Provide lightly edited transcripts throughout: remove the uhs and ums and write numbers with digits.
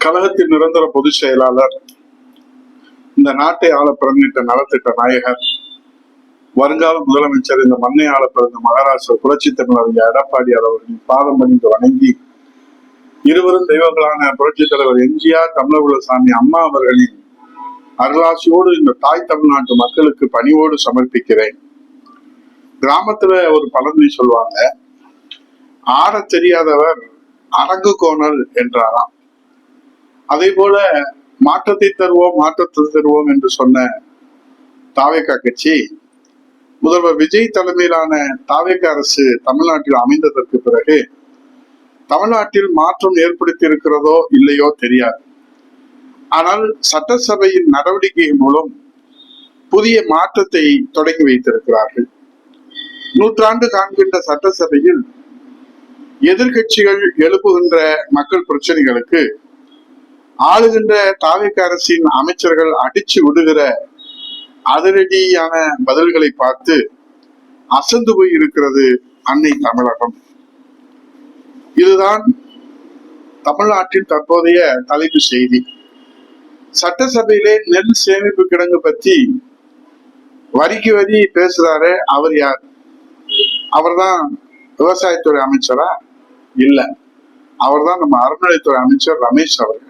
கழகத்தின் நிரந்தர பொதுச் செயலாளர், இந்த நாட்டை ஆள பிறந்திட்ட நலத்திட்ட நாயகர், வருங்கால முதலமைச்சர், இந்த மண்ணை ஆள பிறந்த மகாராஷ்டிர புரட்சி தமிழர் எடப்பாடியார் அவர்களின் பாதம் பணிந்து வணங்கி, இருவரும் தெய்வங்களான புரட்சி தலைவர் எம்ஜிஆர், தமிழகுலசாமி அம்மா அவர்களின் அருளாசியோடு இந்த தாய் தமிழ்நாட்டு மக்களுக்கு பணிவோடு சமர்ப்பிக்கிறேன். கிராமத்துல ஒரு பழமொழி சொல்லுவாங்க, ஆட தெரியாதவர் அரங்கு கோணல் என்றாராம். அதே போல மாற்றத்தை தருவோம் மாற்றத்தை தருவோம் என்று சொன்ன தாவேகா கட்சி, முதல்வர் விஜய் தலைமையிலான தாவேகா அரசு தமிழ்நாட்டில் அமைந்ததற்கு பிறகு தமிழ்நாட்டில் மாற்றம் ஏற்படுத்தி இருக்கிறதோ இல்லையோ தெரியாது. ஆனால் சட்டசபையின் நடவடிக்கை மூலம் புதிய மாற்றத்தை தொடங்கி வைத்திருக்கிறார்கள். நூற்றாண்டு காண்கின்ற சட்டசபையில் எதிர்கட்சிகள் எழுப்புகின்ற மக்கள் பிரச்சனைகளுக்கு ஆளுகின்ற தாவேகா அரசின் அமைச்சர்கள் அடிச்சு விடுகிற அதிரடியான பதில்களை பார்த்து அசந்து போய் இருக்கிறது அன்னை தமிழகம். இதுதான் தமிழ்நாட்டின் தற்போதைய தலைப்பு செய்தி. சட்டசபையிலே நெல் சேமிப்பு கிடங்கு பற்றி வரிக்கு வரி பேசுறாரு. அவர் யார்? அவர்தான் விவசாயத்துறை அமைச்சரா? இல்ல, அவர்தான் நம்ம அறநிலைத்துறை அமைச்சர் ரமேஷ் அவர்கள்.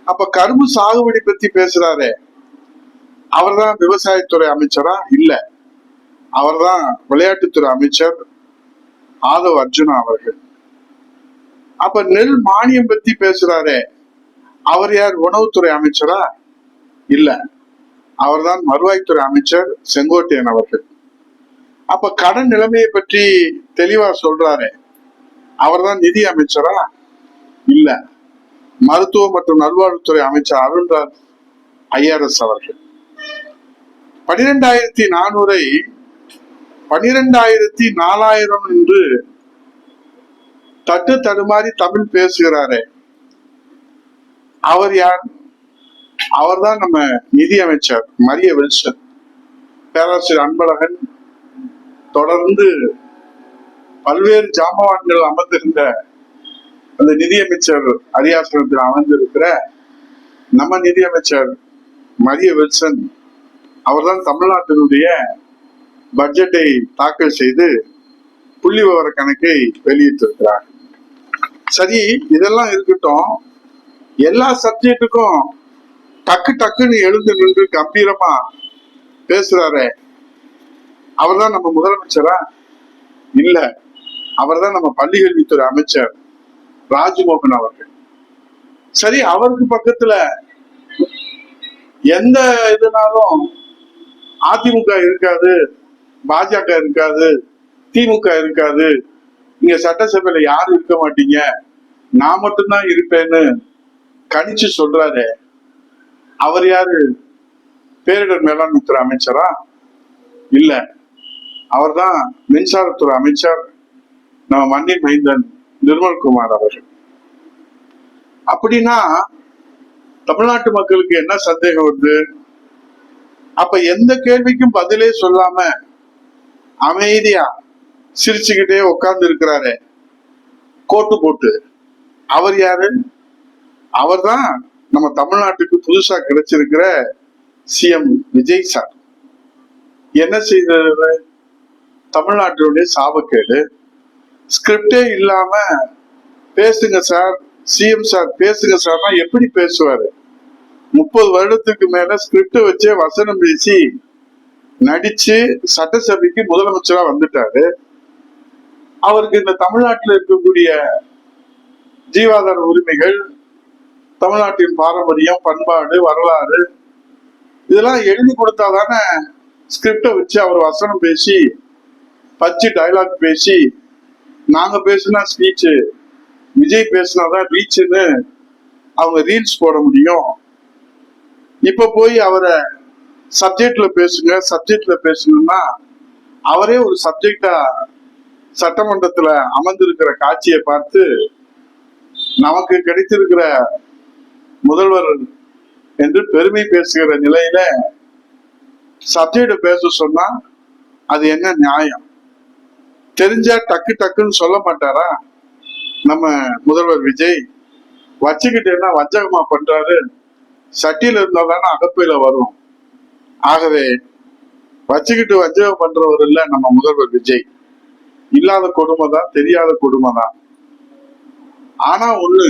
அப்ப கரும்பு சாகுபடி பத்தி பேசுறாரு, அவர்தான் விவசாயத்துறை அமைச்சரா? இல்ல, அவர்தான் விளையாட்டுத்துறை அமைச்சர் ஆதவ் அர்ஜுனா அவர்கள். அப்ப நெல் மானியம் பத்தி பேசுறாரு, அவர் யார்? உணவுத்துறை அமைச்சரா? இல்ல, அவர்தான் வருவாய்த்துறை அமைச்சர் செங்கோட்டையன் அவர்கள். அப்ப கடன் நிலைமையை பற்றி தெளிவா சொல்றாரு, அவர்தான் நிதி அமைச்சரா? இல்ல, மருத்துவ மற்றும் நல்வாழ்வுத்துறை அமைச்சர் அருண்ராஜ் ஐஆர்எஸ் அவர்கள். 12,400 12,4000 என்று தட்டு தடுமாறி தமிழ் பேசுகிறாரே, அவர் யார்? அவர்தான் நம்ம நிதி அமைச்சர் மரிய வில்சன். பேராசிரியர் அன்பழகன் தொடர்ந்து பல்வேறு ஜாம்பவான்கள் அமர்ந்திருந்த அந்த நிதியமைச்சர் அரியாசனத்தில் அமர்ந்திருக்கிற நம்ம நிதியமைச்சர் மரிய வில்சன் அவர்தான் தமிழ்நாட்டினுடைய பட்ஜெட்டை தாக்கல் செய்து புள்ளி விவர கணக்கை வெளியிட்டிருக்கிறார். சரி, இதெல்லாம் இருக்கட்டும். எல்லா சப்ஜெக்டுக்கும் டக்கு டக்குன்னு எழுந்து நின்று கம்பீரமா பேசுறாரு, அவர்தான் நம்ம முதலமைச்சரா? இல்ல, அவர்தான் நம்ம பள்ளிக்கல்வித்துறை அமைச்சர் ராஜ்மோகன் அவர்கள். சரி, அவருக்கு பக்கத்துல எந்த இதுனாலும் அதிமுக இருக்காது, பாஜக இருக்காது, திமுக இருக்காது, இங்க சட்டசபையில யாரும் இருக்க மாட்டீங்க, நான் மட்டும்தான் இருப்பேன்னு கணிச்சு சொல்றாரு. அவர் யாரு? பேரிடர் மேலாண்மை துறை அமைச்சரா? இல்ல, அவர்தான் மின்சாரத்துறை அமைச்சர் நம்ம மண்ணின் மைந்தன் நிர்மல்குமார் அவர்கள். அப்படின்னா தமிழ்நாட்டு மக்களுக்கு என்ன சந்தேகம் வருது? அப்ப எந்த கேள்விக்கும் பதிலே சொல்லாம அமைதியா சிரிச்சுக்கிட்டே உட்கார்ந்து இருக்கிறாரு கோட்டு போட்டு, அவர் யாரு? அவர்தான் நம்ம தமிழ்நாட்டுக்கு புதுசா கிடைச்சிருக்கிற சிஎம் விஜய் சார். என்ன செய்தது? தமிழ்நாட்டினுடைய சாபக்கேடு. ஸ்கிரிப்டே இல்லாம பேசுங்க சார், சிஎம் சார் பேசுங்க சார்னா எப்படி பேசுவாரு? 30 வருடத்துக்கு மேல ஸ்கிரிப்ட வச்சே வசனம் பேசி நடிச்சு சட்டசபைக்கு முதலமைச்சரா வந்துட்டாரு. அவருக்கு இந்த தமிழ்நாட்டில் இருக்கக்கூடிய ஜீவாதார உரிமைகள், தமிழ்நாட்டின் பாரம்பரியம், பண்பாடு, வரலாறு இதெல்லாம் எழுதி கொடுத்தாதானே ஸ்கிரிப்ட வச்சு அவர் வசனம் பேசி பச்சு டைலாக் பேசி, நாங்க பேசுனா ஸ்பீச், விஜய் பேசினாதான் ரீச்னு அவங்க ரீல்ஸ் போட முடியும். இப்ப போய் அவரை சப்ஜெக்ட்ல பேசணும்னா அவரே ஒரு சப்ஜெக்டா சட்டமன்றத்துல அமர்ந்திருக்கிற காட்சியை பார்த்து நமக்கு கிடைத்திருக்கிற முதல்வர் என்று பெருமை பேசுகிற நிலையில சப்ஜெக்ட் பேச சொன்னா அது என்ன நியாயம்? தெரிஞ்சா டக்கு டக்குன்னு சொல்ல மாட்டாரா நம்ம முதல்வர் விஜய்? வச்சுக்கிட்டேன்னா வஞ்சகமா பண்றாரு. சட்டியில இருந்தால்தானே அகப்பையில வரும். ஆகவே வச்சுக்கிட்டு வஞ்சகம் பண்றவர் இல்ல நம்ம முதல்வர் விஜய். இல்லாத கொடுமை தான், தெரியாத கொடுமை தான். ஆனா ஒண்ணு,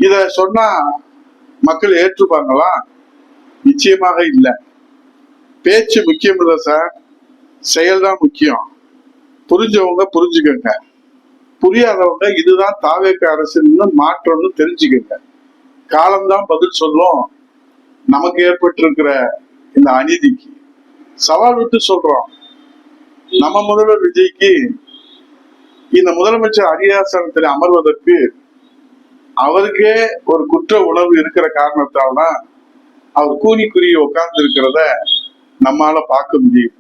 இத சொன்னா மக்கள் ஏற்றுப்பாங்களா? நிச்சயமாக இல்ல. பேச்சு முக்கியம் இல்ல சார், செயல்தான் முக்கியம். புரிஞ்சவங்க புரிஞ்சுக்கங்க, புரியாதவங்க இதுதான் தாவேக அரசுன்னு மாற்றம்னு தெரிஞ்சுக்கங்க. காலம்தான் பதில் சொல்லும் நமக்கு ஏற்பட்டிருக்கிற இந்த அநீதிக்கு. சவால் விட்டு சொல்றோம், நம்ம முதல்வர் விஜய்க்கு இந்த முதலமைச்சர் அரியாசனத்தில் அமர்வதற்கு அவருக்கே ஒரு குற்ற உணர்வு இருக்கிற காரணத்தால் தான் அவர் கூனி குறுகி உட்கார்ந்து இருக்கிறத நம்மால பார்க்க முடியும்.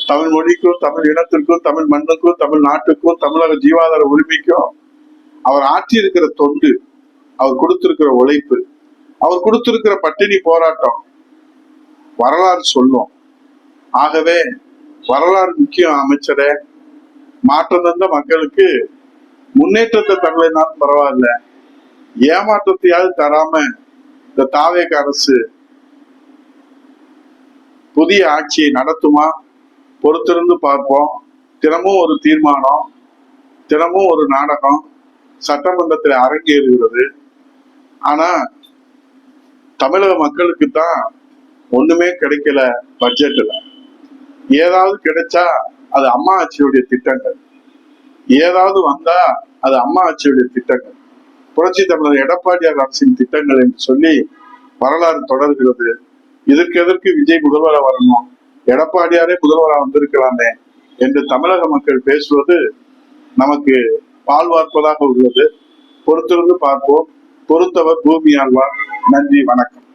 தமிழ் மொழிக்கும், தமிழ் இனத்திற்கும், தமிழ் மண்ணுக்கும், தமிழ் நாட்டுக்கும், தமிழக ஜீவாதார உரிமைக்கும் அவர் ஆற்றி இருக்கிற தொண்டு, அவர் கொடுத்திருக்கிற உழைப்பு, அவர் கொடுத்திருக்கிற பட்டினி போராட்டம் வரலாறு சொல்லும். ஆகவே வரலாறு முக்கியம் அமைச்சரே. மாற்றம் தந்த மக்களுக்கு முன்னேற்றத்தை தரலைனாலும் பரவாயில்ல, ஏமாற்றத்தையாவது தராம இந்த தாவேக அரசு புதிய ஆட்சியை நடத்துமா? பொறுத்திருந்து பார்ப்போம். தினமும் ஒரு தீர்மானம், தினமும் ஒரு நாடகம் சட்டமன்றத்தில் அரங்கேறுகிறது. ஆனா தமிழக மக்களுக்கு தான் ஒண்ணுமே கிடைக்கல. பட்ஜெட்ல ஏதாவது கிடைச்சா அது அம்மா ஆட்சியுடைய திட்டங்கள், ஏதாவது வந்தா அது அம்மா ஆட்சியுடைய திட்டங்கள், புரட்சி தமிழர் எடப்பாடியார் அரசின் திட்டங்கள் என்று சொல்லி வரலாறு தொடர்கிறது. எதற்கு விஜய் முதல்வராக வரணும், எடப்பாடியாரே முதல்வராக வந்திருக்கலாமே என்று தமிழக மக்கள் பேசுவது நமக்கு பால் வார்ப்பதாக உள்ளது. பொறுத்திருந்து பார்ப்போம். பொறுத்தவர் பூமி ஆழ்வார். நன்றி, வணக்கம்.